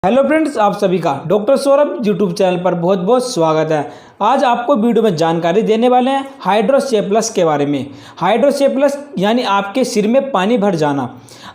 Hello friends, आप सभी का डॉक्टर सौरभ यूट्यूब चैनल पर बहुत बहुत स्वागत है। आज आपको वीडियो में जानकारी देने वाले हैं हाइड्रोसेफलस के बारे में। हाइड्रोसेफलस यानी आपके सिर में पानी भर जाना,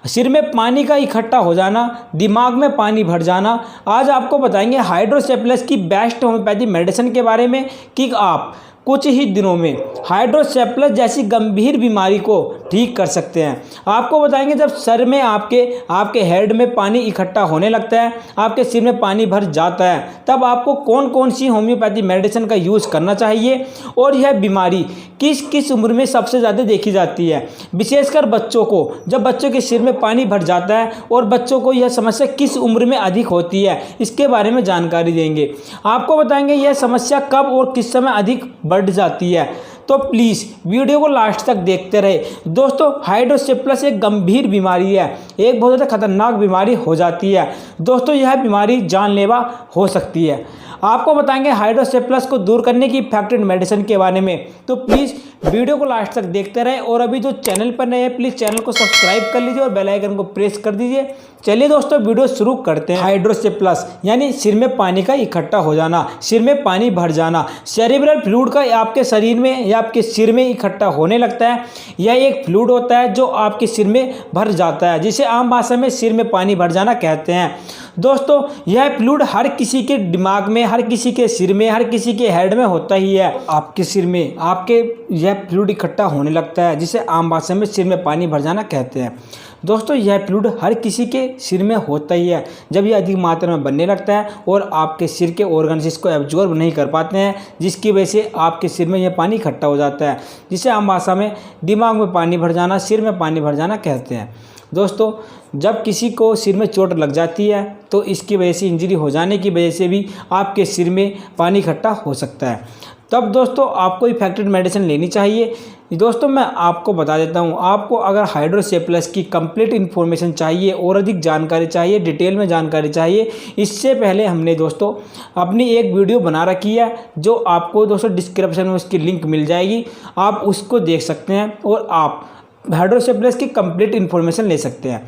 सिर में पानी का इकट्ठा हो जाना, दिमाग में पानी भर जाना। आज आपको बताएंगे हाइड्रोसेफलस की बेस्ट होम्योपैथी मेडिसिन के बारे में कि आप कुछ ही दिनों में हाइड्रोसेफलस जैसी गंभीर बीमारी को ठीक कर सकते हैं। आपको बताएंगे जब सर में आपके हेड में पानी इकट्ठा होने लगता है, आपके सिर में पानी भर जाता है, तब आपको कौन कौन सी होम्योपैथी मेडिसिन का यूज़ करना चाहिए और यह बीमारी किस किस उम्र में सबसे ज़्यादा देखी जाती है। विशेषकर बच्चों को, जब बच्चों के सिर में पानी भर जाता है और बच्चों को यह समस्या किस उम्र में अधिक होती है, इसके बारे में जानकारी देंगे। आपको बताएंगे यह समस्या कब और किस समय अधिक बढ़ जाती है, तो प्लीज़ वीडियो को लास्ट तक देखते रहे। दोस्तों, हाइड्रोसेफलस एक गंभीर बीमारी है, एक बहुत ज़्यादा खतरनाक बीमारी हो जाती है। दोस्तों, यह बीमारी जानलेवा हो सकती है। आपको बताएंगे हाइड्रोसेफलस को दूर करने की इफेक्टिव मेडिसिन के बारे में, तो प्लीज़ वीडियो को लास्ट तक देखते रहे। और अभी जो चैनल पर नए हैं, प्लीज़ चैनल को सब्सक्राइब कर लीजिए और बेल आइकन को प्रेस कर दीजिए। चलिए दोस्तों, वीडियो शुरू करते हैं। हाइड्रोसेफलस यानी सिर में पानी का इकट्ठा हो जाना, सिर में पानी भर जाना, सेरेब्रल फ्लूइड का आपके शरीर में या आपके सिर में इकट्ठा होने लगता है। यह एक फ्लूइड होता है जो आपके सिर में भर जाता है, जिसे आम भाषा में सिर में पानी भर जाना कहते हैं। दोस्तों, यह फ्लूइड हर किसी के दिमाग में, हर किसी के सिर में, हर किसी के हेड में होता ही है। आपके सिर में आपके यह फ्लूइड इकट्ठा होने लगता है, जिसे आम भाषा में सिर में पानी भर जाना कहते हैं। दोस्तों, यह फ्लूइड हर किसी के सिर में होता ही है। जब यह अधिक मात्रा में बनने लगता है और आपके सिर के ऑर्गन्स इसको एब्जॉर्ब नहीं कर पाते हैं, जिसकी वजह से आपके सिर में यह पानी इकट्ठा हो जाता है, जिसे आम भाषा में दिमाग में पानी भर जाना, सिर में पानी भर जाना कहते हैं। दोस्तों, जब किसी को सिर में चोट लग जाती है तो इसकी वजह से, इंजरी हो जाने की वजह से भी आपके सिर में पानी इकट्ठा हो सकता है। तब दोस्तों आपको इफेक्टिव मेडिसिन लेनी चाहिए। दोस्तों, मैं आपको बता देता हूँ, आपको अगर हाइड्रोसेफलस की कंप्लीट इन्फॉर्मेशन चाहिए और अधिक जानकारी चाहिए, डिटेल में जानकारी चाहिए, इससे पहले हमने दोस्तों अपनी एक वीडियो बना रखी है, जो आपको दोस्तों डिस्क्रिप्शन में उसकी लिंक मिल जाएगी। आप उसको देख सकते हैं और आप हाइड्रोसेफलस की कंप्लीट इन्फॉर्मेशन ले सकते हैं।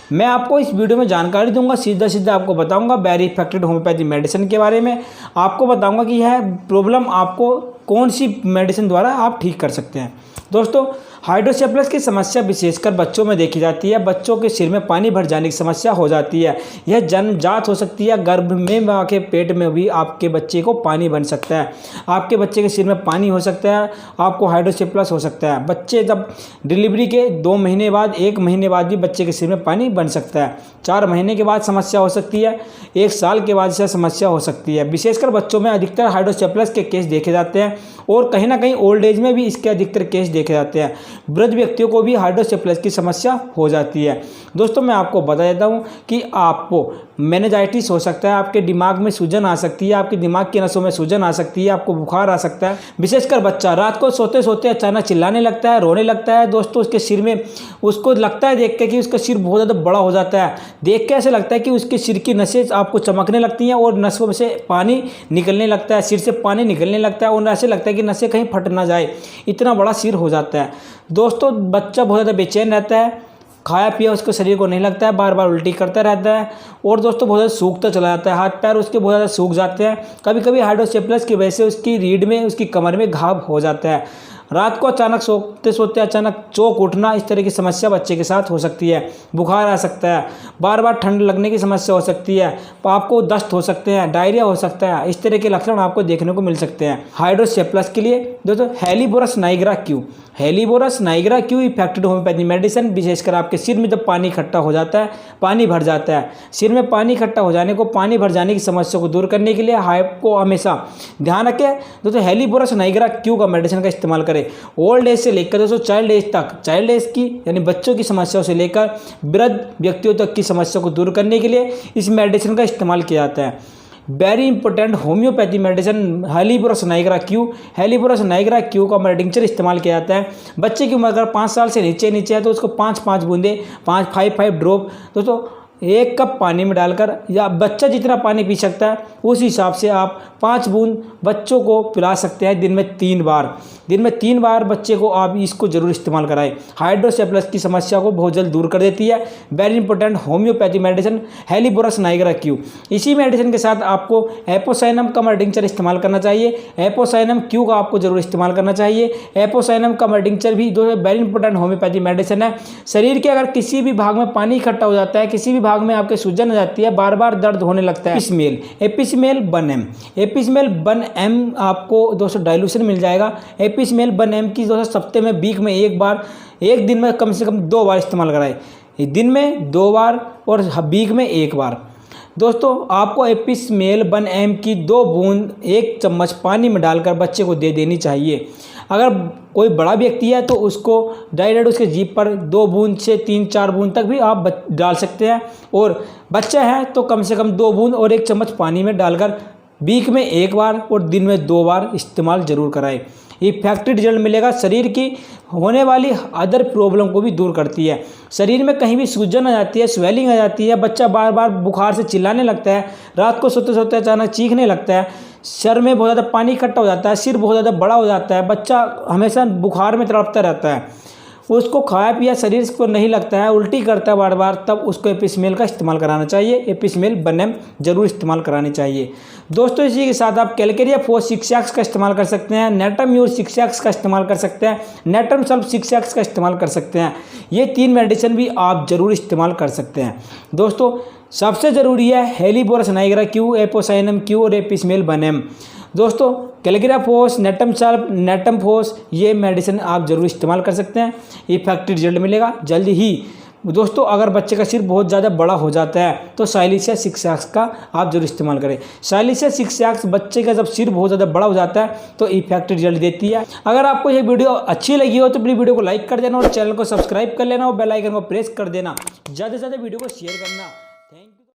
मैं आपको इस वीडियो में जानकारी दूंगा, सीधा सीधा आपको बताऊंगा वेरी इफेक्टिव होम्योपैथी मेडिसिन के बारे में। आपको बताऊंगा कि यह प्रॉब्लम आपको कौन सी मेडिसिन द्वारा आप ठीक कर सकते हैं। दोस्तों, हाइड्रोसेफलस की समस्या विशेषकर बच्चों में देखी जाती है। बच्चों के सिर में पानी भर जाने की समस्या हो जाती है। यह जन्मजात हो सकती है, गर्भ में मां के पेट में भी आपके बच्चे को पानी बन सकता है। आपके बच्चे के सिर में पानी हो सकता है, आपको हाइड्रोसेफलस हो सकता है। बच्चे जब डिलीवरी के 2 महीने बाद, 1 महीने बाद भी बच्चे के सिर में पानी बन सकता है। 4 महीने के बाद समस्या हो सकती है, 1 साल के बाद से समस्या हो सकती है। विशेषकर बच्चों में अधिकतर हाइड्रोसेफलस के केस देखे जाते हैं और कहीं ना कहीं ओल्ड एज में भी इसके अधिकतर केस देखे जाते हैं। वृद्ध व्यक्तियों को भी हाइड्रोसेफलस की समस्या हो जाती है। दोस्तों, मैं आपको बता देता हूं कि आपको मेनिंजाइटिस हो सकता है, आपके दिमाग में सूजन आ सकती है, आपके दिमाग की नसों में सूजन आ सकती है, आपको बुखार आ सकता है। विशेषकर बच्चा रात को सोते सोते अचानक चिल्लाने लगता है, रोने लगता है। दोस्तों, उसके सिर में, उसको लगता है देख के कि उसका सिर बहुत ज़्यादा बड़ा हो जाता है। देख के ऐसे लगता है कि उसके सिर की नसें आपको चमकने लगती हैं और नसों में से पानी निकलने लगता है, सिर से पानी निकलने लगता है और ऐसे लगता है कि नसें कहीं फट ना जाए, इतना बड़ा सिर हो जाता है। दोस्तों, बच्चा बहुत ज़्यादा बेचैन रहता है, खाया पिया उसको शरीर को नहीं लगता है, बार बार उल्टी करता रहता है और दोस्तों बहुत ज़्यादा सूखता चला जाता है, हाथ पैर उसके बहुत ज़्यादा सूख जाते हैं। कभी कभी हाइड्रोसेफलस की वजह से उसकी रीढ़ में, उसकी कमर में घाव हो जाता है। रात को अचानक सोते सोते अचानक चौंक उठना, इस तरह की समस्या बच्चे के साथ हो सकती है। बुखार आ सकता है, बार बार ठंड लगने की समस्या हो सकती है, आपको दस्त हो सकते हैं, डायरिया हो सकता है। इस तरह के लक्षण आपको देखने को मिल सकते हैं। हाइड्रोसेफलस के लिए दोस्तों helleborus niger Q, helleborus niger Q effective homeopathy medicine, विशेषकर आपके सिर में जब पानी इकट्ठा हो जाता है, पानी भर जाता है, सिर में पानी इकट्ठा हो जाने को, पानी भर जाने की समस्या को दूर करने के लिए आपको हमेशा ध्यान रखें दोस्तों, हेलिबोरस नाइग्रा क्यू का मेडिसिन का इस्तेमाल करें। ओल्ड एज से लेकर दोस्तों चाइल्ड एज तक, चाइल्ड एज की यानी बच्चों की समस्याओं से लेकर वृद्ध व्यक्तियों तक की समस्या को दूर करने के लिए इस मेडिसिन का इस्तेमाल किया जाता है। Very important homeopathy medicine helleborus niger Q, helleborus niger Q का टिंचर इस्तेमाल किया जाता है। बच्चे की उम्र अगर 5 साल से नीचे है तो उसको 5 बूंदे, 5 ड्रॉप दोस्तों 1 कप पानी में डालकर, या बच्चा जितना पानी पी सकता है उस हिसाब से आप 5 बूंद बच्चों को पिला सकते हैं दिन में 3 बार। दिन में 3 बार बच्चे को आप इसको जरूर इस्तेमाल कराएं। हाइड्रोसेफलस की समस्या को बहुत जल्द दूर कर देती है। Very important homeopathy medicine helleborus Niagara Q. इसी मेडिसिन के साथ आपको एपोसाइनम का मर्टिंचर इस्तेमाल करना चाहिए। एपोसाइनम क्यू का आपको जरूर इस्तेमाल करना चाहिए। एपोसाइनम का मर्टिंचर भी जो है वेरी इंपॉर्टेंट होम्योपैथी मेडिसिन है। शरीर के अगर किसी भी भाग में पानी इकट्ठा हो जाता है, किसी भी भाग में आपके सूजन हो जाती है, बार बार दर्द होने लगता है, एपिसमेल 1M, एपिसमेल 1M आपको दोस्तों डाइल्यूशन मिल जाएगा। एपिसमेल 1M की दोस्तों सप्ते में वीक में 1 बार, एक दिन में कम से कम 2 बार इस्तेमाल कराएं। दिन में 2 बार और वीक में 1 बार। दोस्तों आपको एपिसमेल 1M की 2 बूंद 1 चम्मच पानी में डालकर बच्चे को दे देनी चाहिए। अगर कोई बड़ा व्यक्ति है तो उसको डायरेक्ट उसके जीभ पर 2 बूंद से 3-4 बूंद तक भी आप डाल सकते हैं, और बच्चा है तो कम से कम 2 बूंद और 1 चम्मच पानी में डालकर वीक में 1 बार और दिन में 2 बार इस्तेमाल जरूर कराएं। इफेक्टिव रिजल्ट मिलेगा। शरीर की होने वाली अदर प्रॉब्लम को भी दूर करती है। शरीर में कहीं भी सूजन आ जाती है, स्वेलिंग आ जाती है, बच्चा बार बार बुखार से चिल्लाने लगता है, रात को सोते सोते अचानक चीखने लगता है, सर में बहुत ज़्यादा पानी इकट्ठा हो जाता है, सिर बहुत ज़्यादा बड़ा हो जाता है, बच्चा हमेशा बुखार में तड़पता रहता है, उसको खाया पिया शरीर को नहीं लगता है, उल्टी करता है बार बार, तब उसको एपिसमेल का इस्तेमाल कराना चाहिए। एपिसमेल 1M जरूर इस्तेमाल करानी चाहिए। दोस्तों इसी के साथ आप कैलकेरिया फोर्स 6X का इस्तेमाल कर सकते हैं, नेटम्यूर 6X का इस्तेमाल कर सकते हैं, नेटम सल्फ 6X का इस्तेमाल कर सकते हैं। ये 3 मेडिसिन भी आप जरूर इस्तेमाल कर सकते हैं। दोस्तों सबसे ज़रूरी है helleborus Niagara Q, Apocynum Q और एपिसमेल 1M। दोस्तों कैलकेरिया फोर्स, नेटम सल्फ, नेटम फोर्स, ये मेडिसिन आप जरूर इस्तेमाल कर सकते हैं। इफेक्टिव रिजल्ट मिलेगा जल्दी ही। दोस्तों अगर बच्चे का सिर बहुत ज़्यादा बड़ा हो जाता है तो साइलिसिया 6X का आप जरूर इस्तेमाल करें। साइलिसिया 6X बच्चे का जब सिर बहुत ज़्यादा बड़ा हो जाता है तो इफेक्टिव रिजल्ट देती है। अगर आपको ये वीडियो अच्छी लगी हो तो प्लीज़ वीडियो को लाइक कर देना और चैनल को सब्सक्राइब कर लेना और बेल आइकन को प्रेस कर देना। ज़्यादा से ज़्यादा वीडियो को शेयर करना।